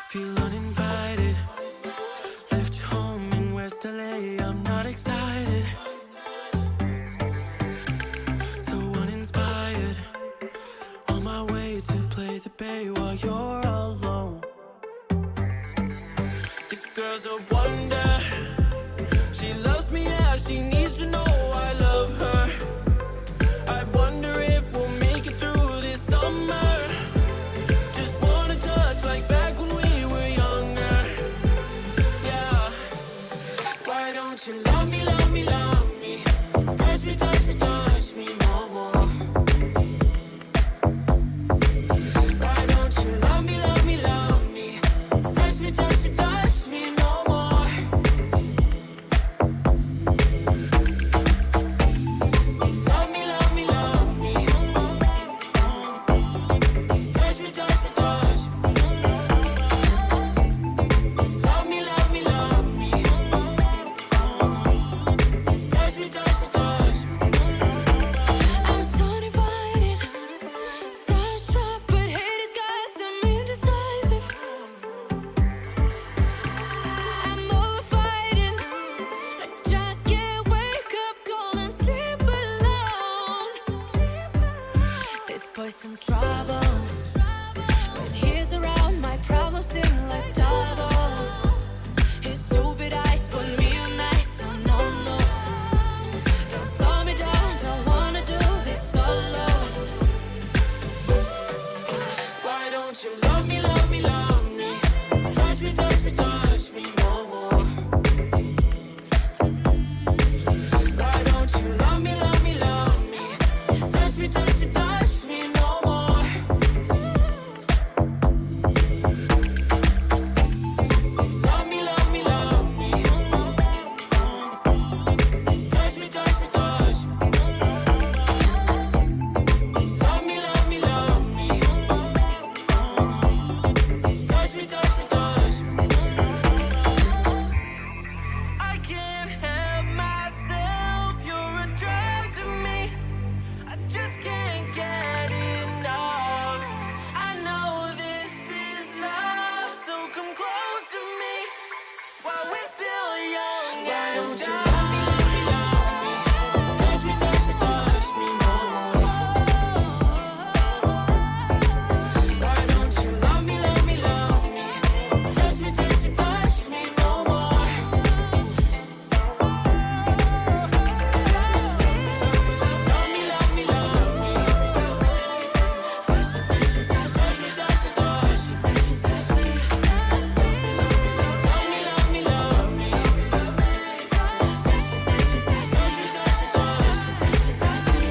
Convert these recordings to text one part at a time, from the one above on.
Feel uninvited. Left you home in West LA. I'm not excited. So uninspired. On my way to play the bay while you're alone. This girl's a wonder. She loves me, yeah, she needs to know I love her. I wonder if we'll make it through this summer. Just wanna touch like back when we were younger. Yeah. Why don't you love me, love me, love me? Touch me, touch me, touch me no more. Why don't you love me, love me, love me? Touch me, touch me, touch me no more. Love me, love me, love me. Touch me, touch me, touch me. Love me, love me, love me. Touch me, touch me, touch me. I'm so divided, starstruck, but hate has got some indecisive. I'm over fighting, I just can't wake up cold and sleep alone. This boy's some trouble. When he's around, my problems seem like double. His stupid eyes put me on ice, so no, no. Don't slow me down, don't wanna do this solo. Why don't you love me, love me, love me? Touch me, touch me, touch me no more. Why don't you love me, love me, love me? Touch me, touch me, touch me no more. Love me, love me, love me. Touch me, touch me, touch me. Love me, love me, love me. Touch me, touch me, touch me. I can't help myself, you're a drug to me. I just can't get enough. I know this is love, so come close to me while we're still young. Why don't you love me, love me, love me? Touch me, touch me, touch me no more. Why don't you love me, love me, love me? Touch me, touch me, touch me no more. Love me, love me, love me. Touch me, touch me, touch me, touch me, touch me, touch me, touch me. Love me, love me, love me. Touch me, touch me, touch me, touch me, touch me, touch me, touch me, touch me.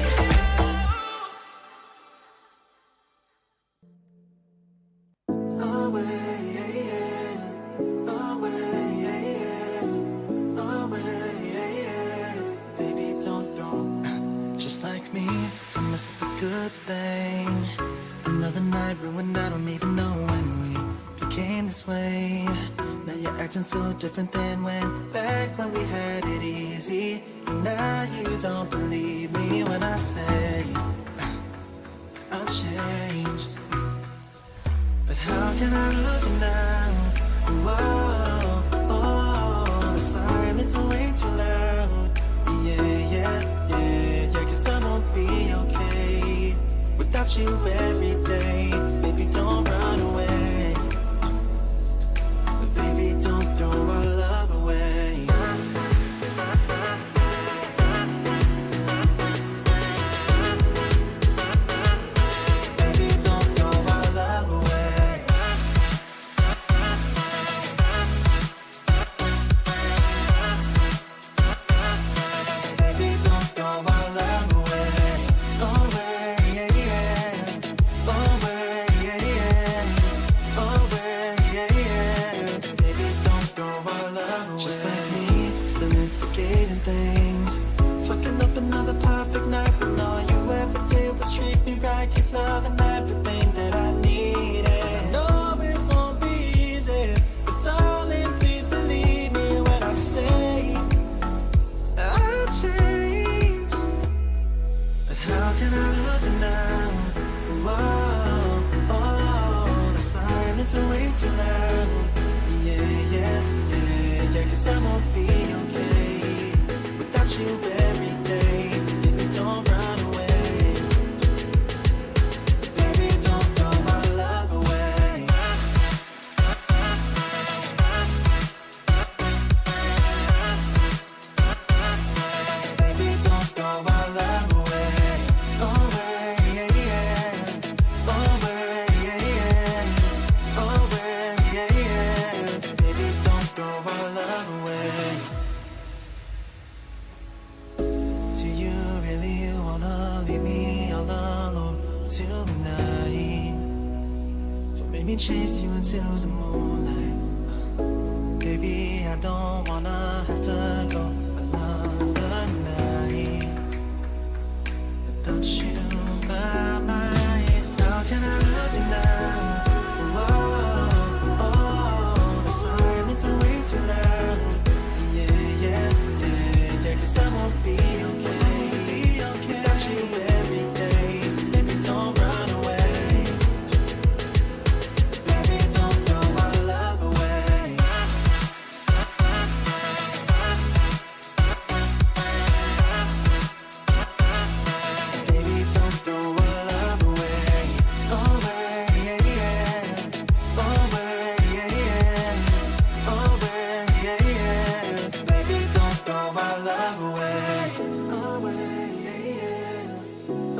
Baby, don't just like me to mess up a good thing. Another night ruined, I don't even know when we became this way. Now you're acting so different than back when we had it easy. Now you don't believe me when I say I'll change. But how can I lose you now? Whoa, oh, the silence are way too loud. Yeah, yeah, yeah, yeah, 'cause I won't be okay without you every day. Baby, don't run away. Baby, don't throw our love away. Baby, don't throw our love away. Baby, don't throw our love away. Away, yeah, yeah. silence are way too loud. Yeah, yeah, yeah, yeah, 'cause I won't be okay without you every day. Baby, don't run away. Baby, don't throw my love away. Baby, don't throw my love away. Away, yeah, yeah. Away, yeah, yeah. Away, yeah, yeah. Baby, don't throw my love away. Do you really wanna leave me all alone tonight? Don't make me chase you into the moonlight. Baby, I don't wanna have to go another night without you by my side. How can I lose you now? Oh, oh, the silence are way too loud. Yeah, yeah, yeah, yeah, 'cause I won't be okay without you every day. Baby, don't run away. Baby, don't throw my love away. Baby, don't throw my love away. Away, yeah, yeah. Away, yeah, yeah. Away, yeah, yeah. Baby, don't throw my love away. Away, yeah, yeah.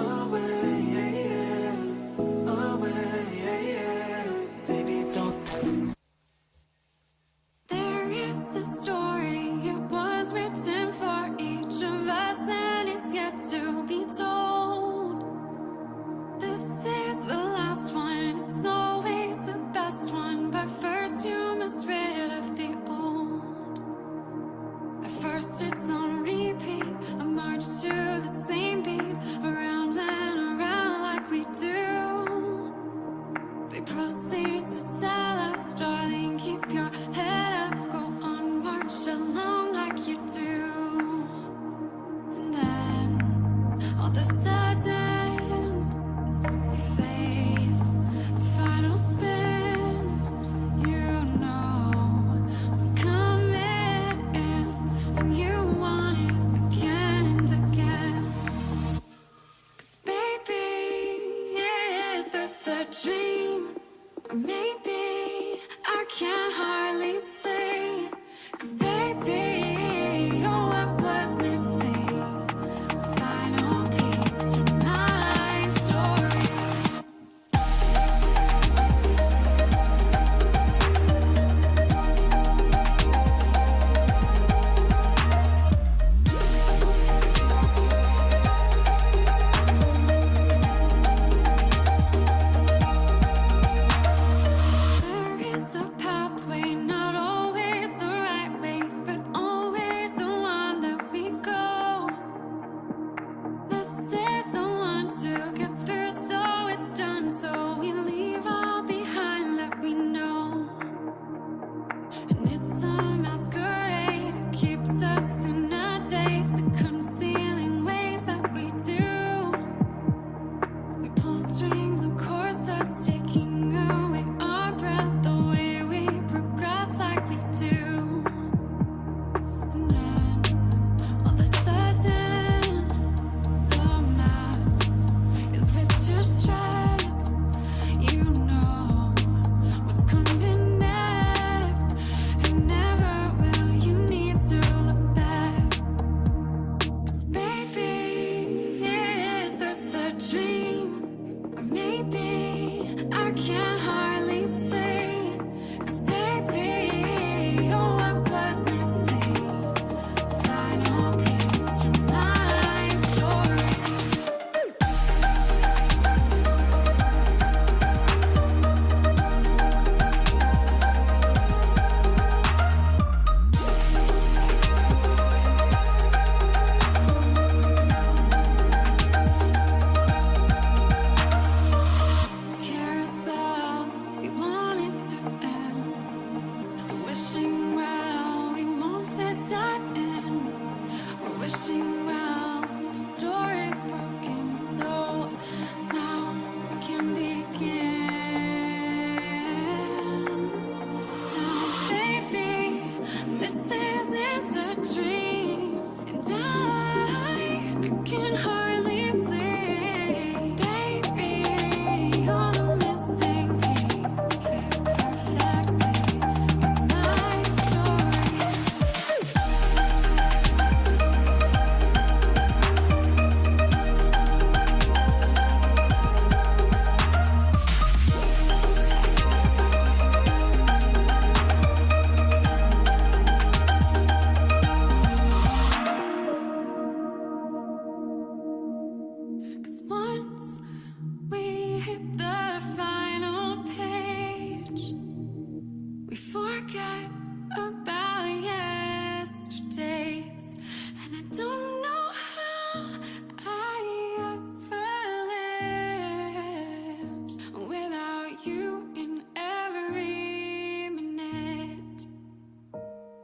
Away, yeah, yeah. Away, yeah, yeah. Baby, don't. There is a story, it was written for each of us, and it's yet to be told. This is the last one, it's always the best one, but first you must rid of the old. At first it's on repeat, I march to the same beat, around and around like we do. They proceed to tell us, darling, keep your head up, go on, march along like you do. And then, all of a sudden, you face the final spin. You know what's coming, and you want it again and again. 'Cause baby, is this a dream? Or maybe I can't hardly say. 'Cause baby, you're what was missing. Final piece to my story. There is a pathway, not always the right way, but always the one that we go. This is the one to get through, so it's done, so we leave all behind that we know. And it's a masquerade, it keeps us in our days, the concealing ways that we do. We pull strings of corsets, taking away our breath, the way we progress like we do. And then, all of a sudden, the mask is ripped to shreds. You know what's coming next, and never will you need to look back. 'Cause baby, is this a dream? Or maybe I can't hardly say. 'Cause baby, you're what was missing. Final piece to my story. Carousel hit the final page, we forget about yesterdays, and I don't know how I ever lived without you in every minute,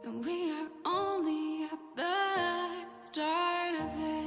and we are only at the start of it.